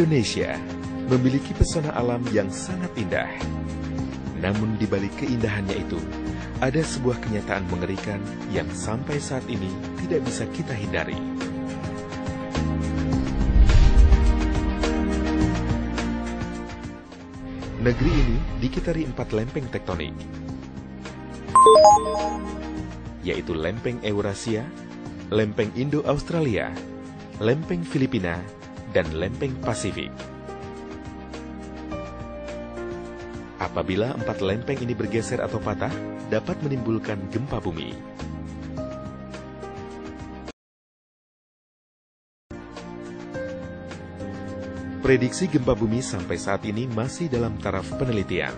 Indonesia memiliki pesona alam yang sangat indah. Namun di balik keindahannya itu, ada sebuah kenyataan mengerikan yang sampai saat ini tidak bisa kita hindari. Negeri ini dikitari 4 lempeng tektonik, yaitu lempeng Eurasia, lempeng Indo-Australia, lempeng Filipina, dan lempeng Pasifik. Apabila 4 lempeng ini bergeser atau patah, dapat menimbulkan gempa bumi. Prediksi gempa bumi sampai saat ini masih dalam taraf penelitian,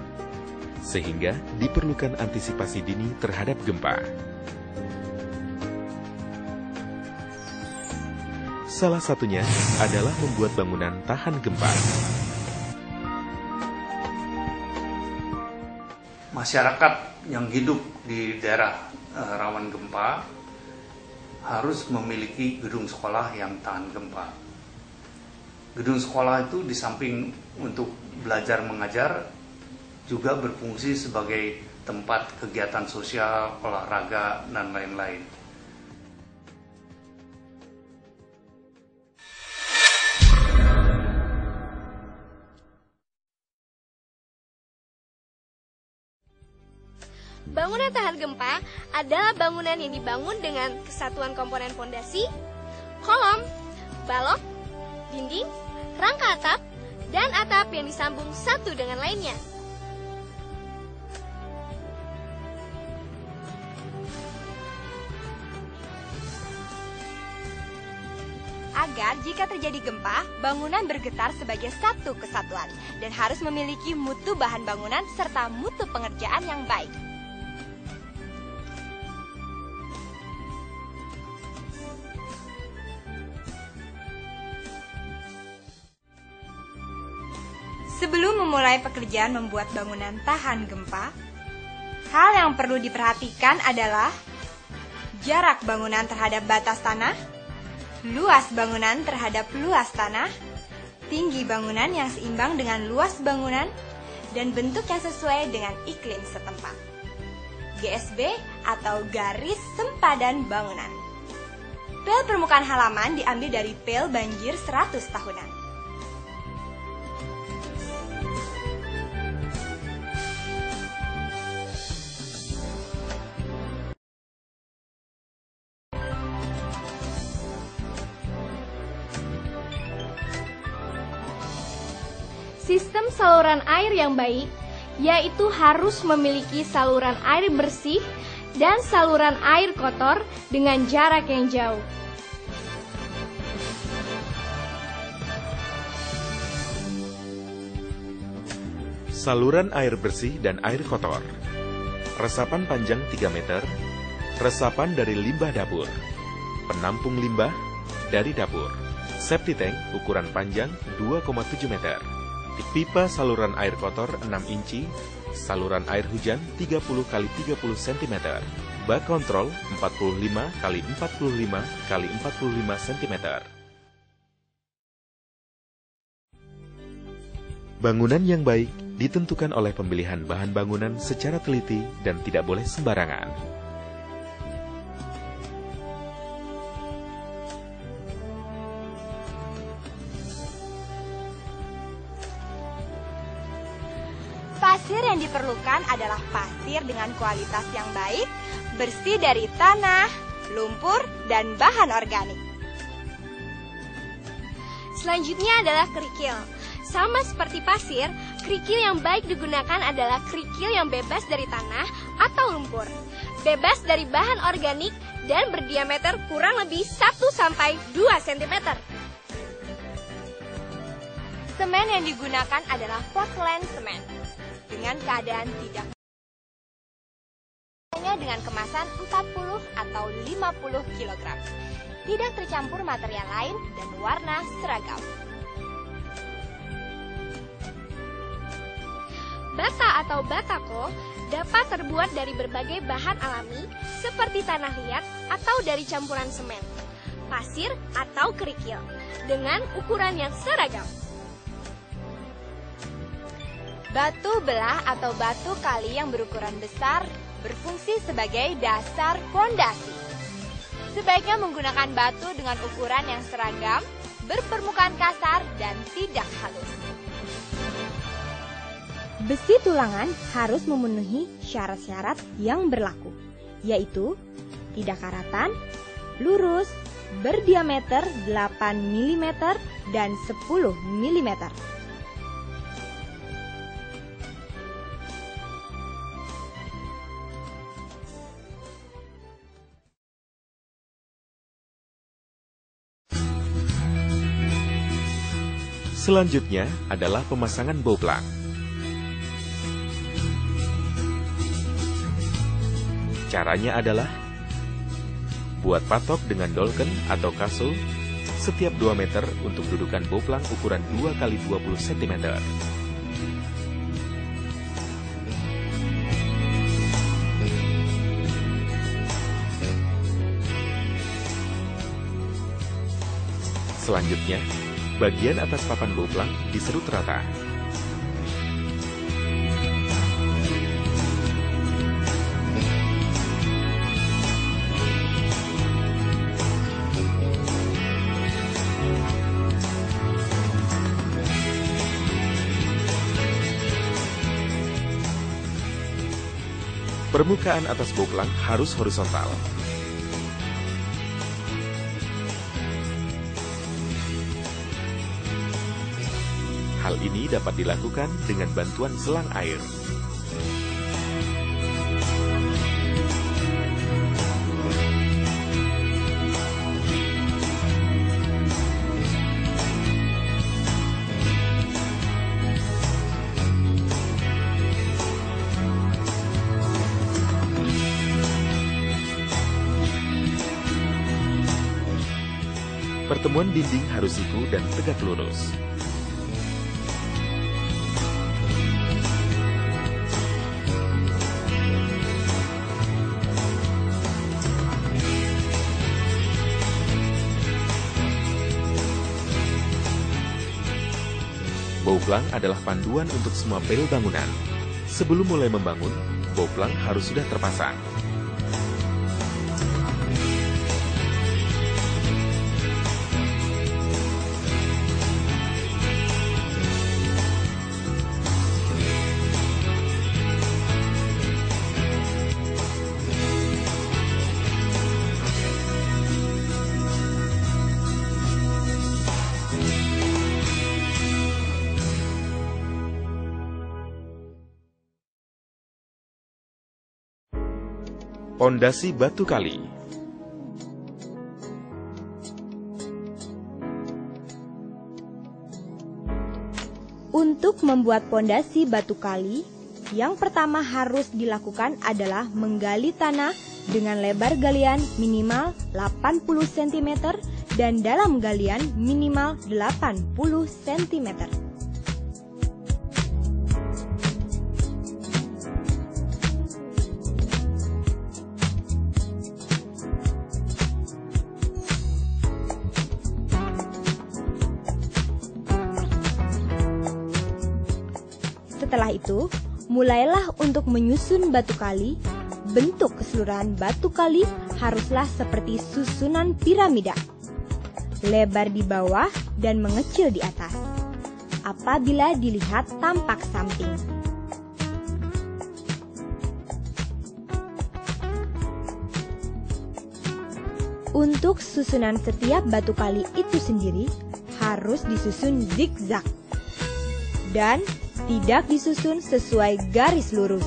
sehingga diperlukan antisipasi dini terhadap gempa. Salah satunya adalah membuat bangunan tahan gempa. Masyarakat yang hidup di daerah rawan gempa harus memiliki gedung sekolah yang tahan gempa. Gedung sekolah itu di samping untuk belajar mengajar, juga berfungsi sebagai tempat kegiatan sosial, olahraga, dan lain-lain. Bangunan tahan gempa adalah bangunan yang dibangun dengan kesatuan komponen fondasi, kolom, balok, dinding, rangka atap, dan atap yang disambung satu dengan lainnya. Agar jika terjadi gempa, bangunan bergetar sebagai satu kesatuan dan harus memiliki mutu bahan bangunan serta mutu pengerjaan yang baik. Sebelum memulai pekerjaan membuat bangunan tahan gempa, hal yang perlu diperhatikan adalah jarak bangunan terhadap batas tanah, luas bangunan terhadap luas tanah, tinggi bangunan yang seimbang dengan luas bangunan, dan bentuk yang sesuai dengan iklim setempat. GSB atau garis sempadan bangunan. Pel permukaan halaman diambil dari pel banjir 100 tahunan. Sistem saluran air yang baik, yaitu harus memiliki saluran air bersih dan saluran air kotor dengan jarak yang jauh. Saluran air bersih dan air kotor. Resapan panjang 3 meter, resapan dari limbah dapur, penampung limbah dari dapur, septic tank ukuran panjang 2,7 meter. Pipa saluran air kotor 6 inci, saluran air hujan 30 x 30 cm, bak kontrol 45 x 45 x 45 cm. Bangunan yang baik ditentukan oleh pemilihan bahan bangunan secara teliti dan tidak boleh sembarangan. Pasir yang diperlukan adalah pasir dengan kualitas yang baik, bersih dari tanah, lumpur, dan bahan organik. Selanjutnya adalah kerikil. Sama seperti pasir, kerikil yang baik digunakan adalah kerikil yang bebas dari tanah atau lumpur, bebas dari bahan organik, dan berdiameter kurang lebih 1-2 cm. Semen yang digunakan adalah Portland semen, dengan keadaan tidak hanya dengan kemasan 40 atau 50 kg. Tidak tercampur material lain dan warna seragam. Bata atau batako dapat terbuat dari berbagai bahan alami seperti tanah liat atau dari campuran semen, pasir atau kerikil dengan ukuran yang seragam. Batu belah atau batu kali yang berukuran besar berfungsi sebagai dasar fondasi. Sebaiknya menggunakan batu dengan ukuran yang seragam, berpermukaan kasar dan tidak halus. Besi tulangan harus memenuhi syarat-syarat yang berlaku, yaitu tidak karatan, lurus, berdiameter 8 mm dan 10 mm. Selanjutnya adalah pemasangan boplang. Caranya adalah buat patok dengan dolken atau kaso setiap 2 meter untuk dudukan boplang ukuran 2 x 20 cm. Selanjutnya, bagian atas papan boplang diserut rata. Permukaan atas boplang harus horizontal. Hal ini dapat dilakukan dengan bantuan selang air. Pertemuan dinding harus siku dan tegak lurus. Boplang adalah panduan untuk semua pel bangunan. Sebelum mulai membangun, boplang harus sudah terpasang. Pondasi batu kali. Untuk membuat pondasi batu kali, yang pertama harus dilakukan adalah menggali tanah dengan lebar galian minimal 80 cm dan dalam galian minimal 80 cm. Setelah itu, mulailah untuk menyusun batu kali. Bentuk keseluruhan batu kali haruslah seperti susunan piramida. Lebar di bawah dan mengecil di atas. Apabila dilihat tampak samping. Untuk susunan setiap batu kali itu sendiri harus disusun zigzag. Dan tidak disusun sesuai garis lurus.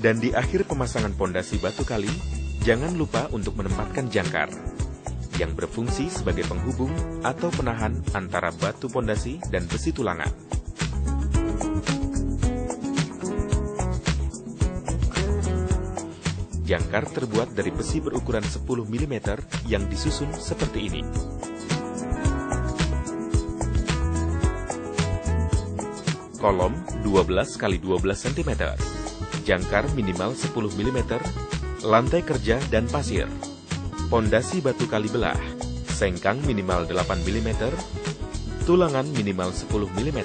Dan di akhir pemasangan pondasi batu kali, jangan lupa untuk menempatkan jangkar yang berfungsi sebagai penghubung atau penahan antara batu pondasi dan besi tulangan. Jangkar terbuat dari besi berukuran 10 mm yang disusun seperti ini. kolom 12 x 12 cm, jangkar minimal 10 mm, lantai kerja dan pasir, pondasi batu kali belah, sengkang minimal 8 mm, tulangan minimal 10 mm.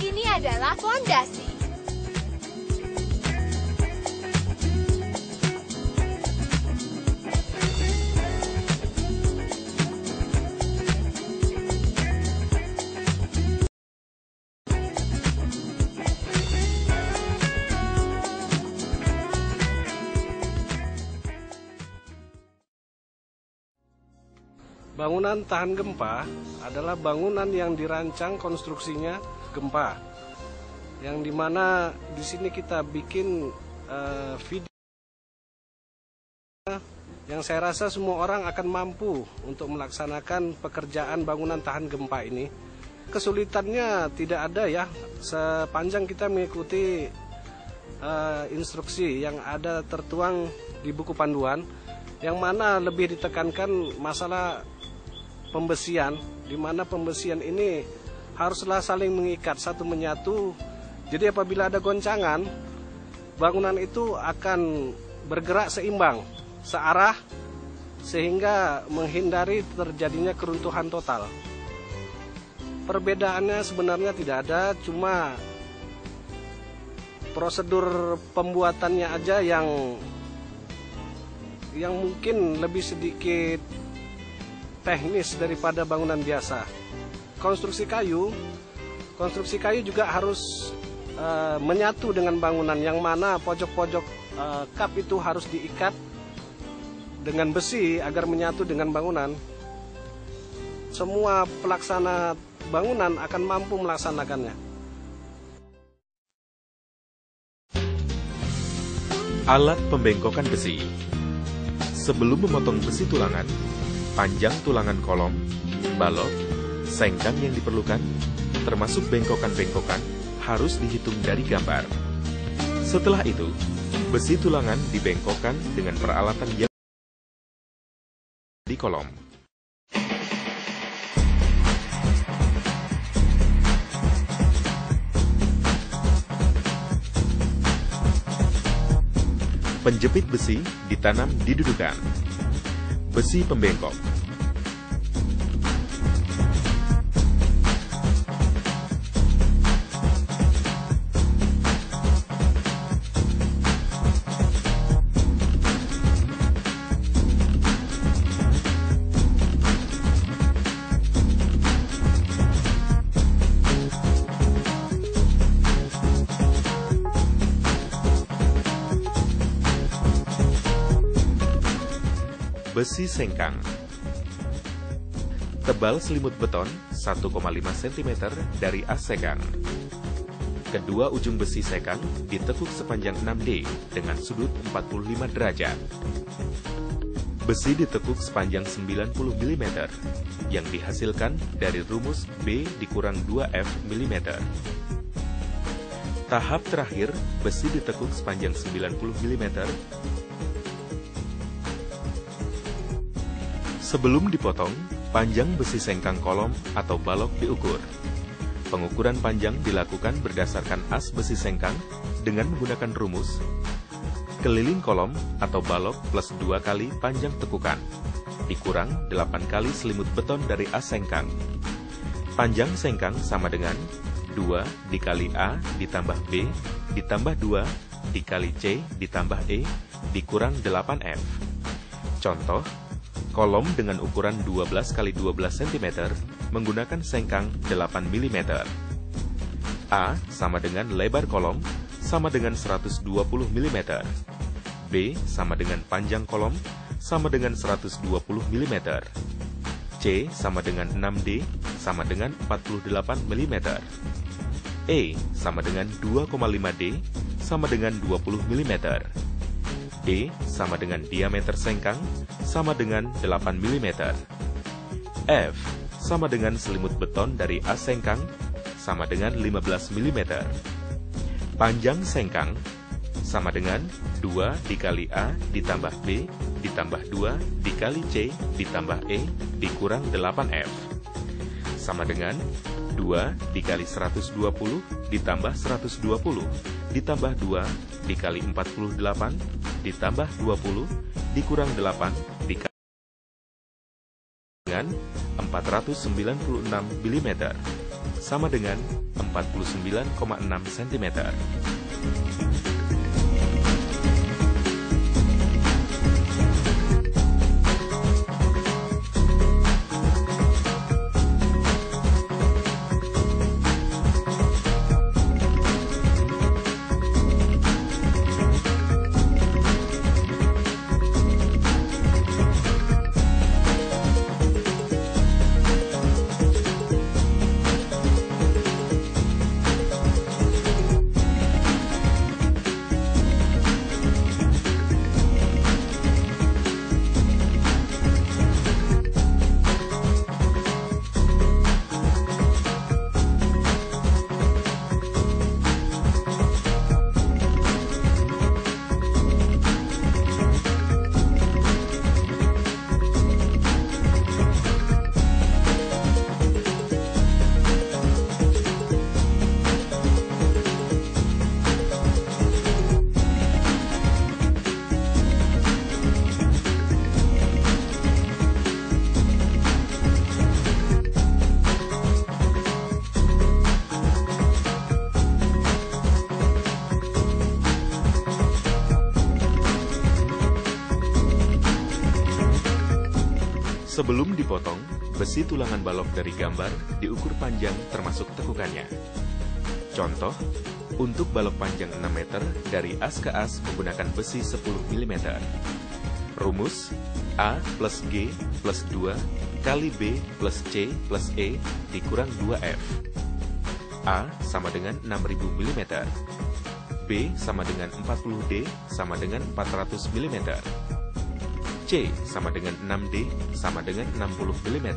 Ini adalah fondasi. Bangunan tahan gempa adalah bangunan yang dirancang konstruksinya gempa, yang dimana di sini kita bikin video yang saya rasa semua orang akan mampu untuk melaksanakan pekerjaan bangunan tahan gempa ini. Kesulitannya tidak ada ya, sepanjang kita mengikuti instruksi yang ada tertuang di buku panduan, yang mana lebih ditekankan masalah pembesian, di mana pembesian ini haruslah saling mengikat satu menyatu. Jadi apabila ada goncangan, bangunan itu akan bergerak seimbang, searah, sehingga menghindari terjadinya keruntuhan total. Perbedaannya sebenarnya tidak ada, cuma prosedur pembuatannya aja yang mungkin lebih sedikit teknis daripada bangunan biasa. Konstruksi kayu juga harus menyatu dengan bangunan, yang mana pojok-pojok kap itu harus diikat dengan besi agar menyatu dengan bangunan. Semua pelaksana bangunan akan mampu melaksanakannya. Alat pembengkokan besi. Sebelum memotong besi tulangan, panjang tulangan kolom, balok, sengkang yang diperlukan, termasuk bengkokan-bengkokan, harus dihitung dari gambar. Setelah itu, besi tulangan dibengkokkan dengan peralatan yang di kolom. Penjepit besi ditanam di dudukan. Besi pembengkok. Besi sengkang. Tebal selimut beton 1,5 cm dari as sekang. Kedua ujung besi sekang ditekuk sepanjang 6D dengan sudut 45 derajat. Besi ditekuk sepanjang 90 mm yang dihasilkan dari rumus B dikurang 2F mm. Tahap terakhir, besi ditekuk sepanjang 90 mm. Sebelum dipotong, panjang besi sengkang kolom atau balok diukur. Pengukuran panjang dilakukan berdasarkan as besi sengkang dengan menggunakan rumus keliling kolom atau balok plus 2 kali panjang tekukan, dikurang 8 kali selimut beton dari as sengkang. Panjang sengkang sama dengan 2 dikali A ditambah B ditambah 2 dikali C ditambah E dikurang 8F. Contoh, kolom dengan ukuran 12 x 12 cm menggunakan sengkang 8 mm. A sama dengan lebar kolom sama dengan 120 mm. B sama dengan panjang kolom sama dengan 120 mm. C sama dengan 6D sama dengan 48 mm. E sama dengan 2,5D sama dengan 20 mm. D sama dengan diameter sengkang sama dengan 8 mm. F sama dengan selimut beton dari as sengkang sama dengan 15 mm. Panjang sengkang sama dengan 2 dikali A ditambah B ditambah 2 dikali C ditambah E dikurang 8F. Sama dengan 2 dikali 120 ditambah 120 ditambah 2 dikali 48 ditambah 20 dikurang 8 dikali dengan 496 mm sama dengan 49,6 cm. Sebelum dipotong, besi tulangan balok dari gambar diukur panjang termasuk tekukannya. Contoh, untuk balok panjang 6 meter dari as ke as menggunakan besi 10 mm. Rumus, A plus G plus 2 kali B plus C plus E dikurang 2F. A sama dengan 6000 mm. B sama dengan 40D sama dengan 400 mm. C sama dengan 6D sama dengan 60 mm.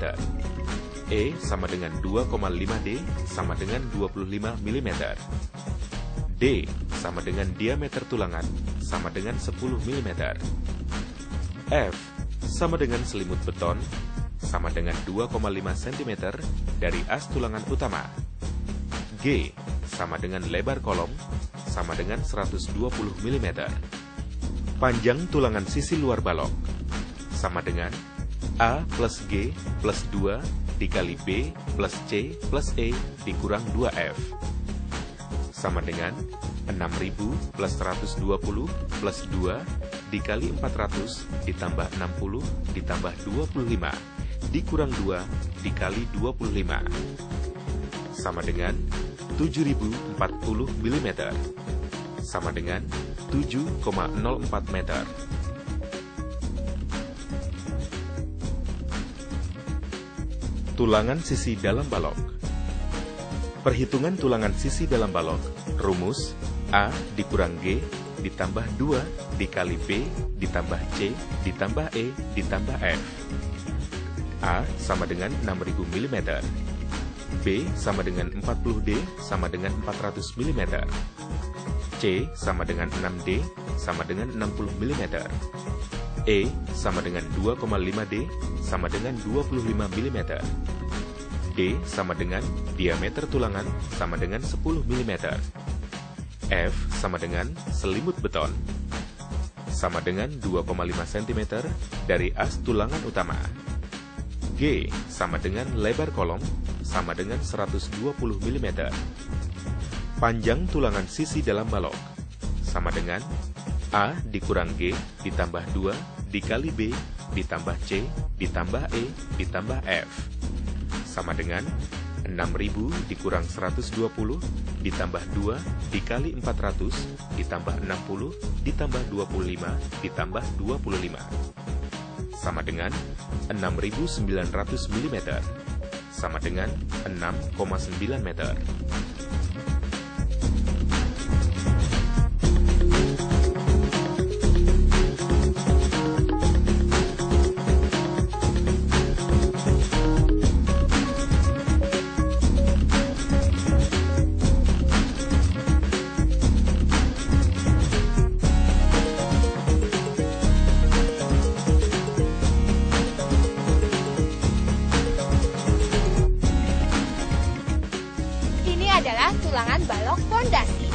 E sama dengan 2,5D sama dengan 25 mm. D sama dengan diameter tulangan sama dengan 10 mm. F sama dengan selimut beton sama dengan 2,5 cm dari as tulangan utama. G sama dengan lebar kolom sama dengan 120 mm. Panjang tulangan sisi luar balok sama dengan A plus G plus 2 dikali B plus C plus E dikurang 2F. Sama dengan 6000 plus 120 plus 2 dikali 400 ditambah 60 ditambah 25 dikurang 2 dikali 25. Sama dengan 7040 mm. Sama dengan 7,04 meter. Tulangan sisi dalam balok. Perhitungan tulangan sisi dalam balok. Rumus, A dikurang G ditambah 2 dikali B ditambah C ditambah E ditambah F. A sama dengan 6000 mm. B sama dengan 40D sama dengan 400 mm. C sama dengan 6D sama dengan 60 mm. E sama dengan 2,5D sama dengan 25 mm. D sama dengan diameter tulangan sama dengan 10 mm. F sama dengan selimut beton sama dengan 2,5 cm dari as tulangan utama. G sama dengan lebar kolom sama dengan 120 mm. Panjang tulangan sisi dalam balok sama dengan A dikurang G ditambah 2 dikali B ditambah C ditambah E ditambah F. Sama dengan 6000 dikurang 120 ditambah 2 dikali 400 ditambah 60 ditambah 25 ditambah 25. Sama dengan 6900 mm. Sama dengan 6,9 meter. tulangan balok pondasi.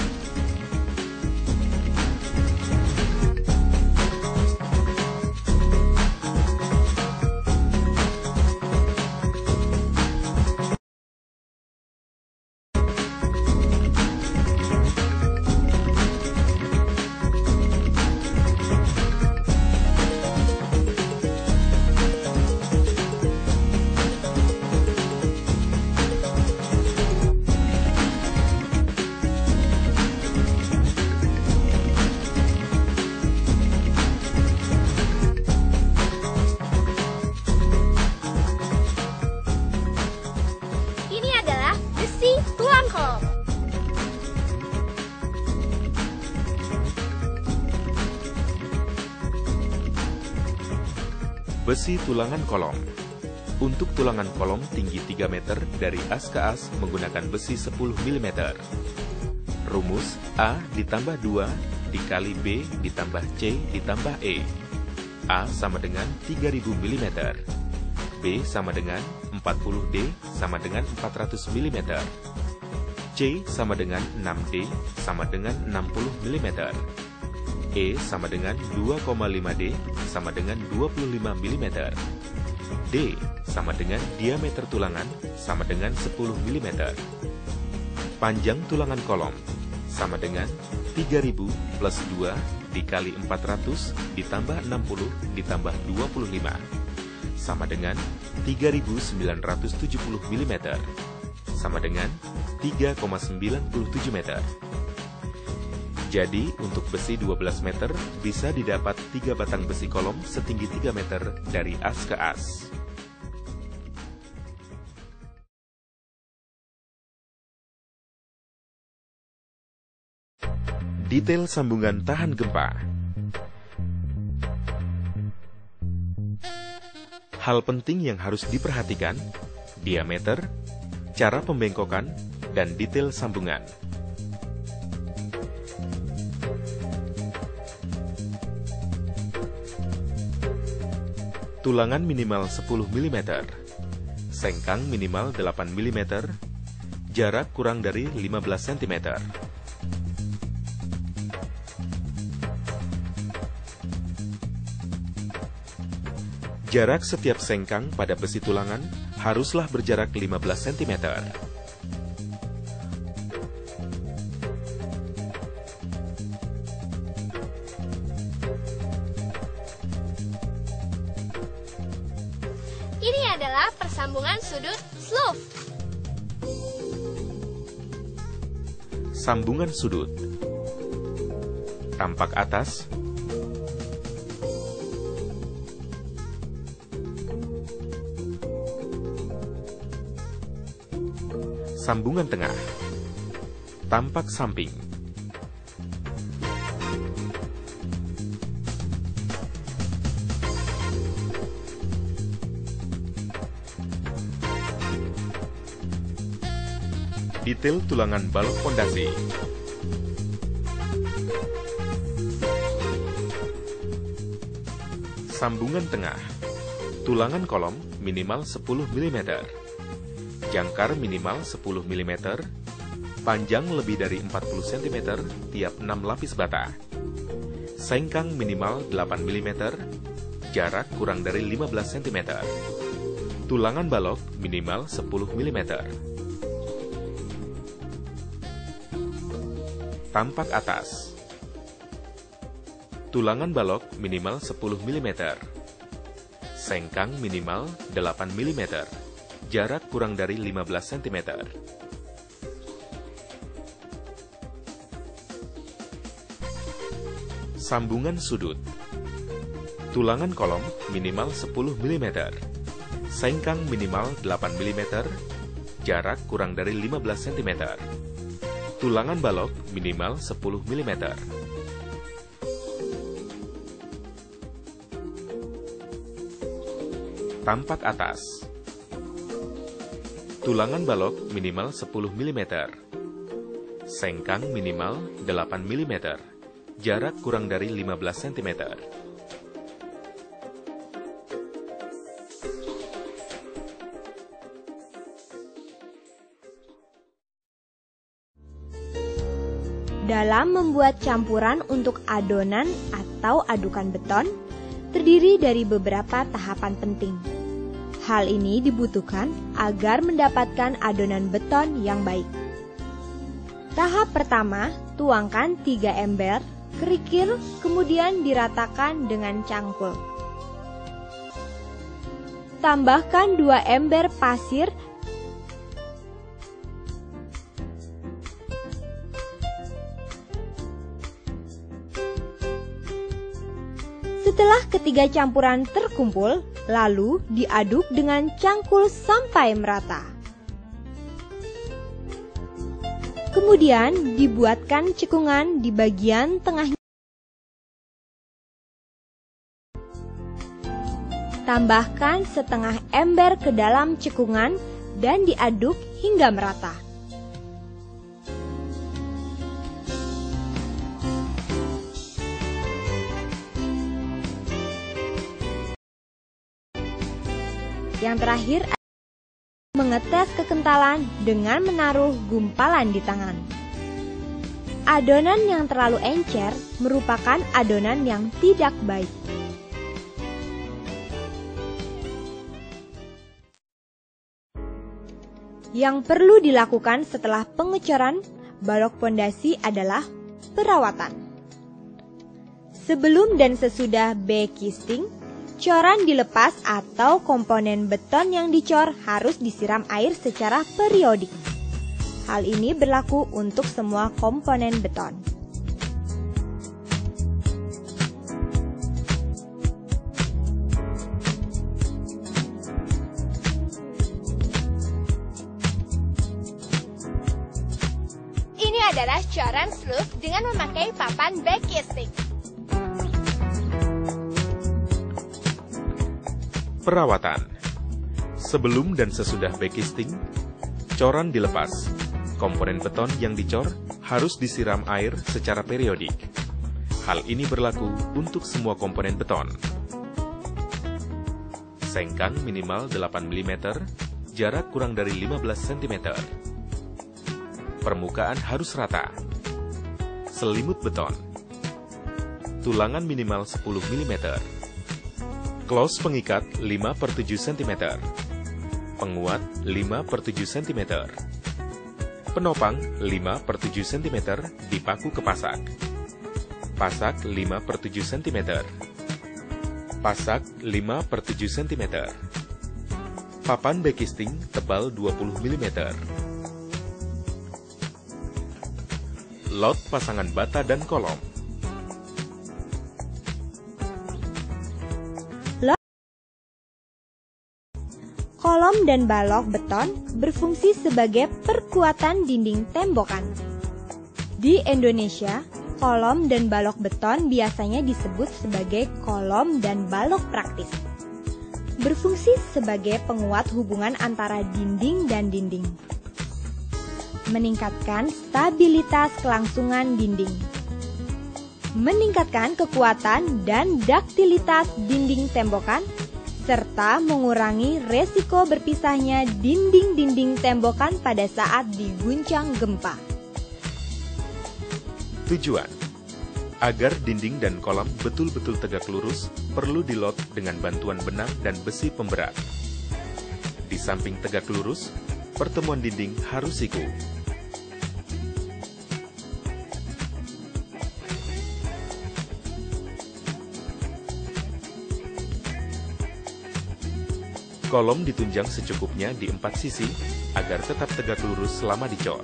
Besi tulangan kolom. Untuk tulangan kolom tinggi 3 meter dari as ke as menggunakan besi 10 mm. Rumus A ditambah 2 dikali B ditambah C ditambah E. A sama dengan 3000 mm. B sama dengan 40D sama dengan 400 mm. C sama dengan 6D sama dengan 60 mm. E sama dengan 2,5D sama dengan 25 mm. D sama dengan diameter tulangan sama dengan 10 mm. Panjang tulangan kolom sama dengan 3000 plus 2 dikali 400 ditambah 60 ditambah 25 sama dengan 3970 mm sama dengan 3,97 meter. Jadi, untuk besi 12 meter bisa didapat 3 batang besi kolom setinggi 3 meter dari as ke as. Detail sambungan tahan gempa. Hal penting yang harus diperhatikan, diameter, cara pembengkokan, dan detail sambungan. Tulangan minimal 10 mm, sengkang minimal 8 mm, jarak kurang dari 15 cm. Jarak setiap sengkang pada besi tulangan haruslah berjarak 15 cm. Ini adalah persambungan sudut slope. Sambungan sudut. Tampak atas. Sambungan tengah. Tampak samping. Detail tulangan balok pondasi. Sambungan tengah. Tulangan kolom minimal 10 mm. Jangkar minimal 10 mm. Panjang lebih dari 40 cm tiap 6 lapis bata. Sengkang minimal 8 mm. Jarak kurang dari 15 cm. Tulangan balok minimal 10 mm. Tampak atas. Tulangan balok minimal 10 mm. Sengkang minimal 8 mm. Jarak kurang dari 15 cm. Sambungan sudut. Tulangan kolom minimal 10 mm. Sengkang minimal 8 mm. Jarak kurang dari 15 cm. Tulangan balok minimal 10 mm. Tampak atas. Tulangan balok minimal 10 mm. Sengkang minimal 8 mm. Jarak kurang dari 15 cm. Dalam membuat campuran untuk adonan atau adukan beton, terdiri dari beberapa tahapan penting. Hal ini dibutuhkan agar mendapatkan adonan beton yang baik. Tahap pertama, tuangkan 3 ember kerikil, kemudian diratakan dengan cangkul. Tambahkan 2 ember pasir Setelah ketiga campuran terkumpul, lalu diaduk dengan cangkul sampai merata. Kemudian dibuatkan cekungan di bagian tengahnya. Tambahkan setengah ember ke dalam cekungan dan diaduk hingga merata. Yang terakhir, mengetes kekentalan dengan menaruh gumpalan di tangan. Adonan yang terlalu encer merupakan adonan yang tidak baik. Yang perlu dilakukan setelah pengecoran balok pondasi adalah perawatan. Sebelum dan sesudah backcasting, coran dilepas atau komponen beton yang dicor harus disiram air secara periodik. Hal ini berlaku untuk semua komponen beton. Ini adalah coran sloof dengan memakai papan backcasting. Perawatan. Sebelum dan sesudah backcasting, coran dilepas. Komponen beton yang dicor harus disiram air secara periodik. Hal ini berlaku untuk semua komponen beton. Sengkang minimal 8 mm, jarak kurang dari 15 cm. Permukaan harus rata. Selimut beton. Tulangan minimal 10 mm. Close pengikat 5/7 cm. Penguat 5/7 cm. Penopang 5/7 cm dipaku ke pasak. Pasak 5/7 cm. Pasak 5/7 cm. Papan backcasting tebal 20 mm. Lot pasangan bata dan kolom. Kolom dan balok beton berfungsi sebagai perkuatan dinding tembokan. Di Indonesia, kolom dan balok beton biasanya disebut sebagai kolom dan balok praktis. Berfungsi sebagai penguat hubungan antara dinding dan dinding. Meningkatkan stabilitas kelangsungan dinding. Meningkatkan kekuatan dan daktilitas dinding tembokan, serta mengurangi resiko berpisahnya dinding-dinding tembokan pada saat diguncang gempa. Tujuan: agar dinding dan kolam betul-betul tegak lurus, perlu dilot dengan bantuan benang dan besi pemberat. Di samping tegak lurus, pertemuan dinding harus siku. Kolom ditunjang secukupnya di 4 sisi agar tetap tegak lurus selama dicor.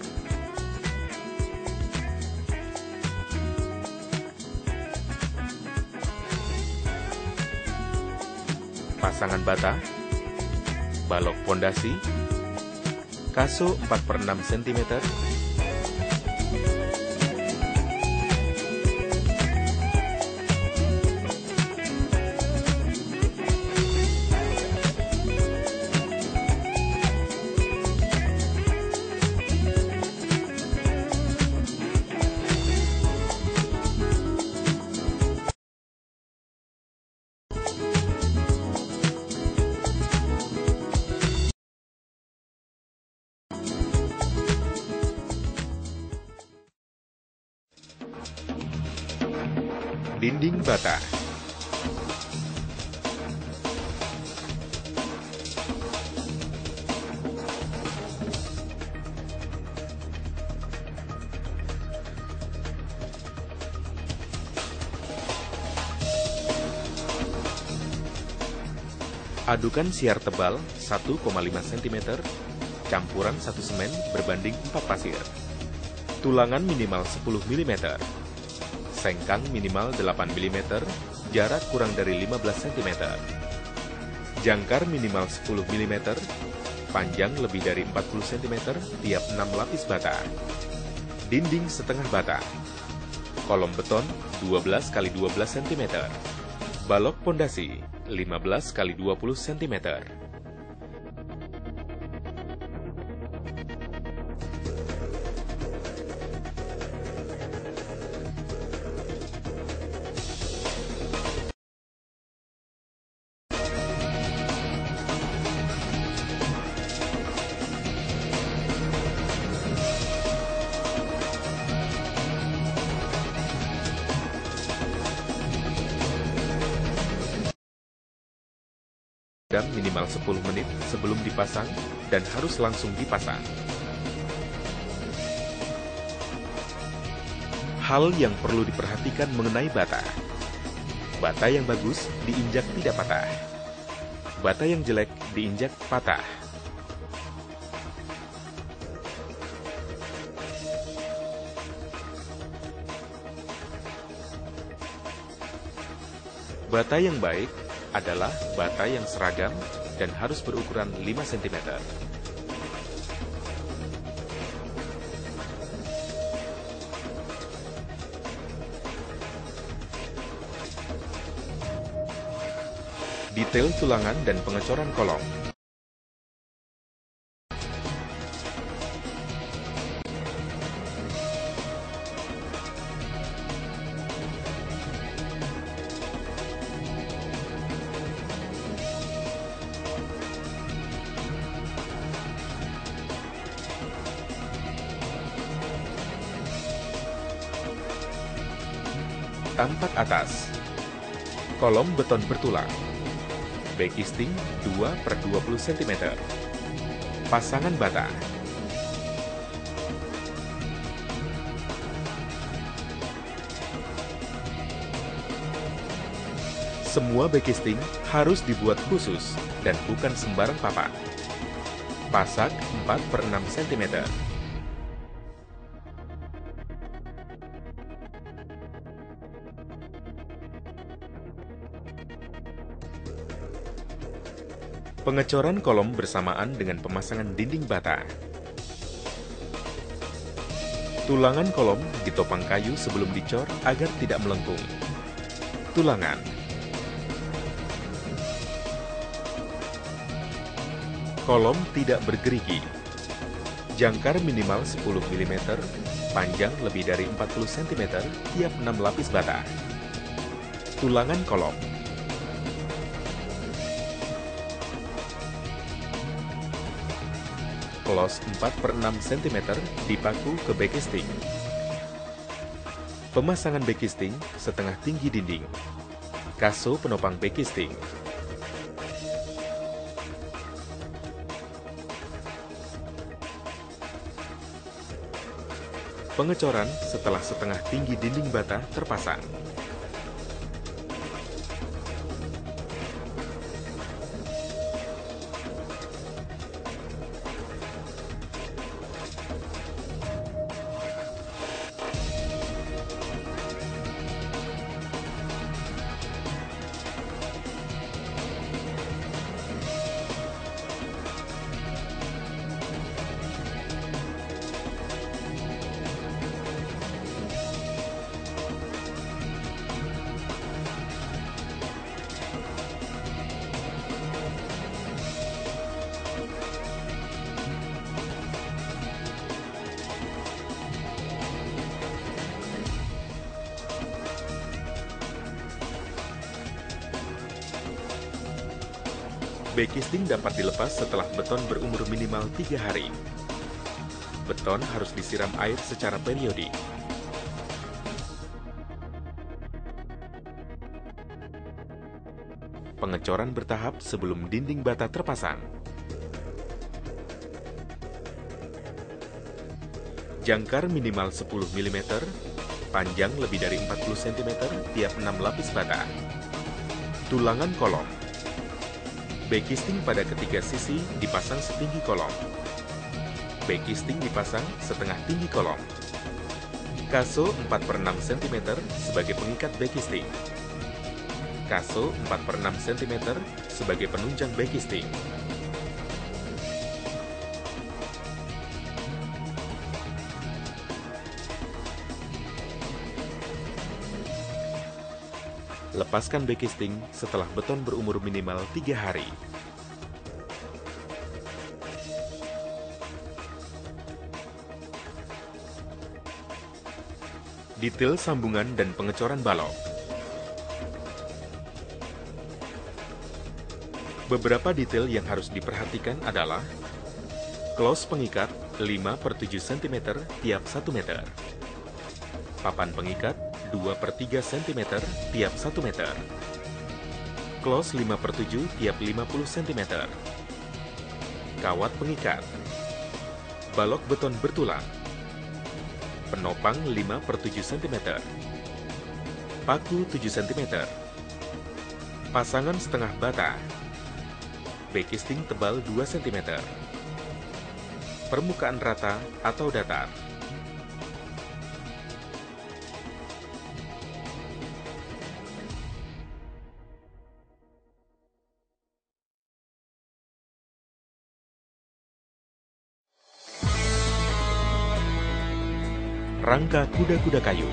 Pasangan bata, balok pondasi, kaso 4/6 cm, Dinding bata. Adukan siar tebal 1,5 cm, campuran 1 semen berbanding 4 pasir. Tulangan minimal 10 mm. Sengkang minimal 8 mm, jarak kurang dari 15 cm. Jangkar minimal 10 mm, panjang lebih dari 40 cm tiap 6 lapis bata. Dinding setengah bata. Kolom beton 12 x 12 cm. Balok pondasi 15 x 20 cm. Dan minimal 10 menit sebelum dipasang dan harus langsung dipasang. Hal yang perlu diperhatikan mengenai bata. Bata yang bagus diinjak tidak patah. Bata yang jelek diinjak patah. Bata yang baik adalah bata yang seragam dan harus berukuran 5 cm. Detail tulangan dan pengecoran kolom. Tampak atas. Kolom beton bertulang. Backisting 2/20 cm. Pasangan bata. Semua backisting harus dibuat khusus dan bukan sembarang papan. Pasak 4/6 cm. Pengecoran kolom bersamaan dengan pemasangan dinding bata. Tulangan kolom ditopang kayu sebelum dicor agar tidak melengkung. Tulangan. Kolom tidak bergerigi. Jangkar minimal 10 mm, panjang lebih dari 40 cm tiap 6 lapis bata. Tulangan kolom. Close 4/6 cm dipaku ke backisting. Pemasangan backisting setengah tinggi dinding. Kaso penopang backisting. Pengecoran setelah setengah tinggi dinding bata terpasang. Backisting dapat dilepas setelah beton berumur minimal 3 hari. Beton harus disiram air secara periodik. pengecoran bertahap sebelum dinding bata terpasang. Jangkar minimal 10 mm, panjang lebih dari 40 cm tiap 6 lapis bata. Tulangan kolom. Backisting pada ketiga sisi dipasang setinggi kolom. Backisting dipasang setengah tinggi kolom. Kaso 4/6 cm sebagai pengikat backisting. Kaso 4/6 cm sebagai penunjang backisting. Lepaskan backisting setelah beton berumur minimal 3 hari. Detail sambungan dan pengecoran balok. Beberapa detail yang harus diperhatikan adalah close pengikat 5/7 cm tiap 1 meter. Papan pengikat 2/3 cm tiap 1 meter. Close 5/7 tiap 50 cm. Kawat pengikat. Balok beton bertulang. Penopang 5/7 cm. Paku 7 cm. Pasangan setengah bata. Backisting tebal 2 cm. Permukaan rata atau datar. Rangka kuda-kuda kayu.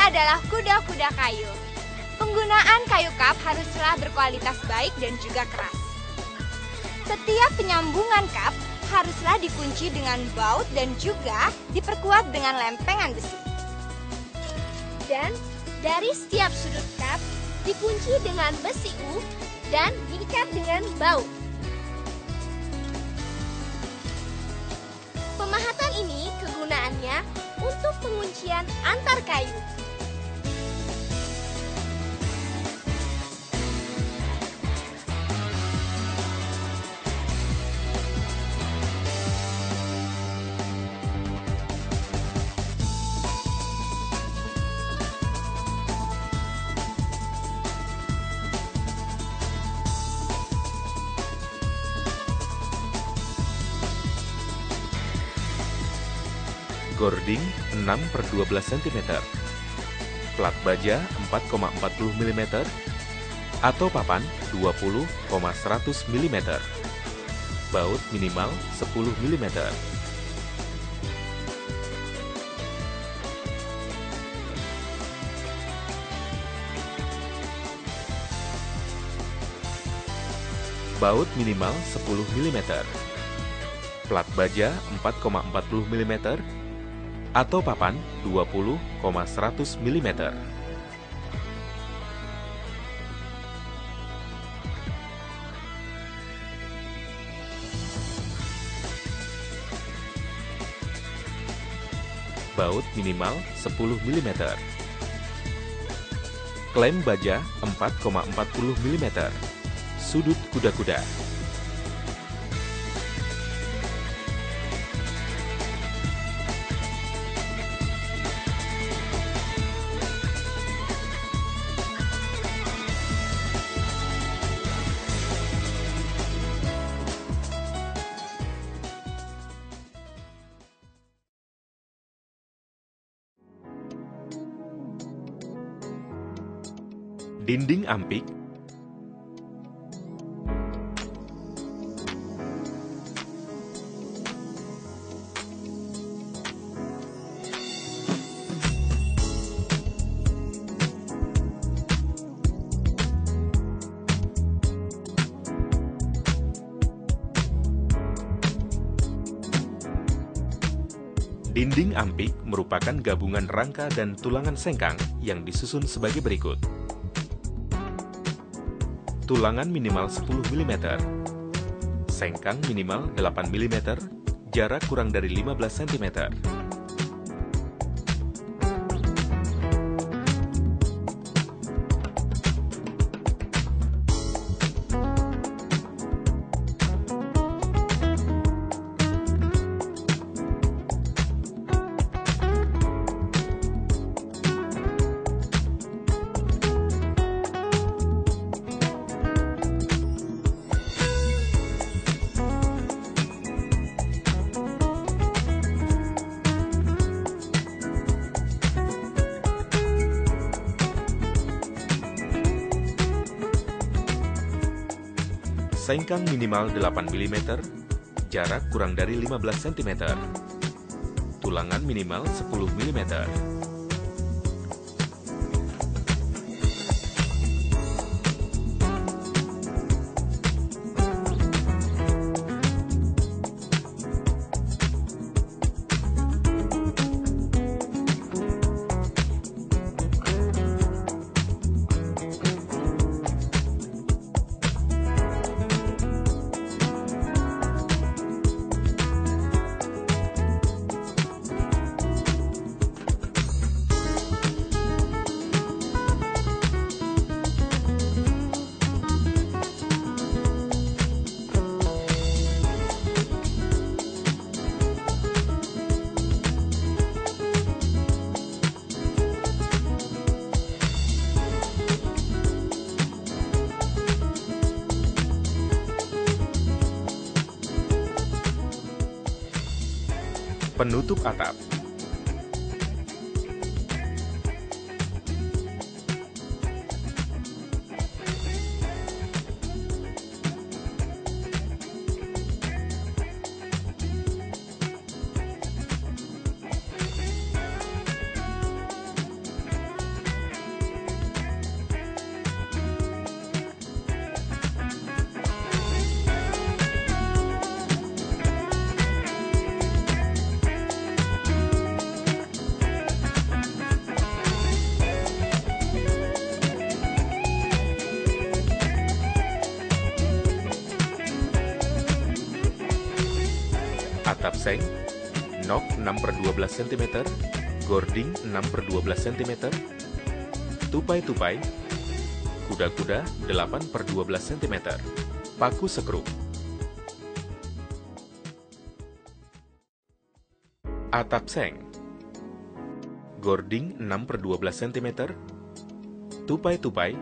Adalah kuda-kuda kayu. Penggunaan kayu kap haruslah berkualitas baik dan juga keras. Setiap penyambungan kap haruslah dikunci dengan baut dan juga diperkuat dengan lempengan besi. Dan dari setiap sudut kap dikunci dengan besi U dan diikat dengan baut. Pemahatan ini kegunaannya untuk penguncian antar kayu. Gording 6/12 cm, plat baja 4,40 mm, atau papan 20,100 mm, baut minimal 10 mm. Baut minimal 10 mm, plat baja 4,40 mm, atau papan 20,100 mm. Baut minimal 10 mm. Klem baja 4,40 mm. Sudut kuda-kuda. Dinding ampik. Dinding ampik merupakan gabungan rangka dan tulangan sengkang yang disusun sebagai berikut. Tulangan minimal 10 mm, sengkang minimal 8 mm, jarak kurang dari 15 cm. Sengkang minimal 8 mm, jarak kurang dari 15 cm. Tulangan minimal 10 mm. Penutup atap. Atap seng, nok 6/12 cm, gording 6/12 cm, tupai-tupai, kuda-kuda 8/12 cm, paku sekrup. Atap seng, gording 6/12 cm, tupai-tupai,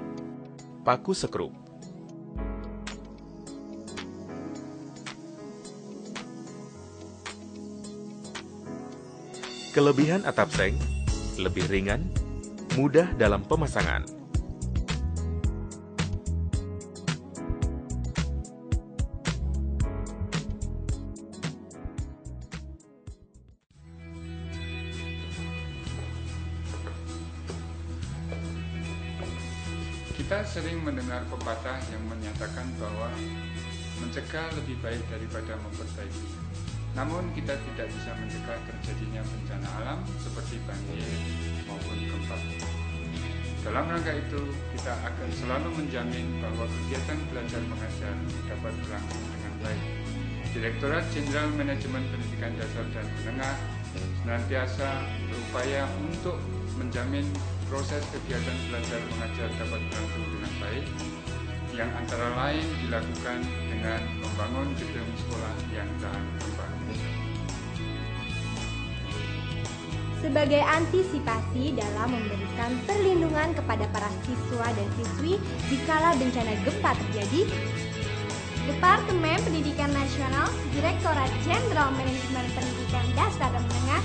paku sekrup. Kelebihan atap seng, lebih ringan, mudah dalam pemasangan. Kita sering mendengar pepatah yang menyatakan bahwa mencegah lebih baik daripada memperbaiki. Namun kita tidak bisa mencegah terjadinya bencana alam seperti banjir maupun gempa. Dalam rangka itu, kita akan selalu menjamin bahwa kegiatan belajar mengajar dapat berlangsung dengan baik. Direktorat Jenderal Manajemen Pendidikan Dasar dan Menengah senantiasa berupaya untuk menjamin proses kegiatan belajar mengajar dapat berlangsung dengan baik, yang antara lain dilakukan dengan membangun gedung sekolah yang tahan gempa. Sebagai antisipasi dalam memberikan perlindungan kepada para siswa dan siswi dikala bencana gempa terjadi, Departemen Pendidikan Nasional, Direktorat Jenderal Manajemen Pendidikan Dasar dan Menengah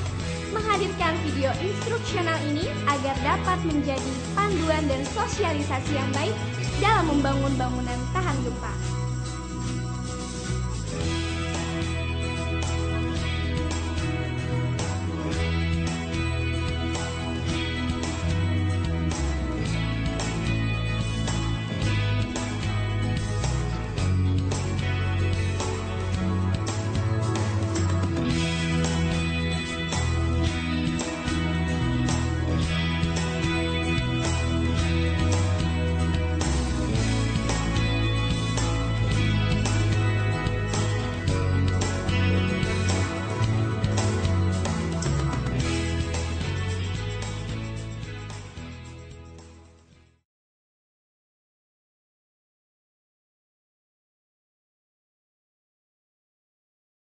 menghadirkan video instruksional ini agar dapat menjadi panduan dan sosialisasi yang baik dalam membangun bangunan tahan gempa.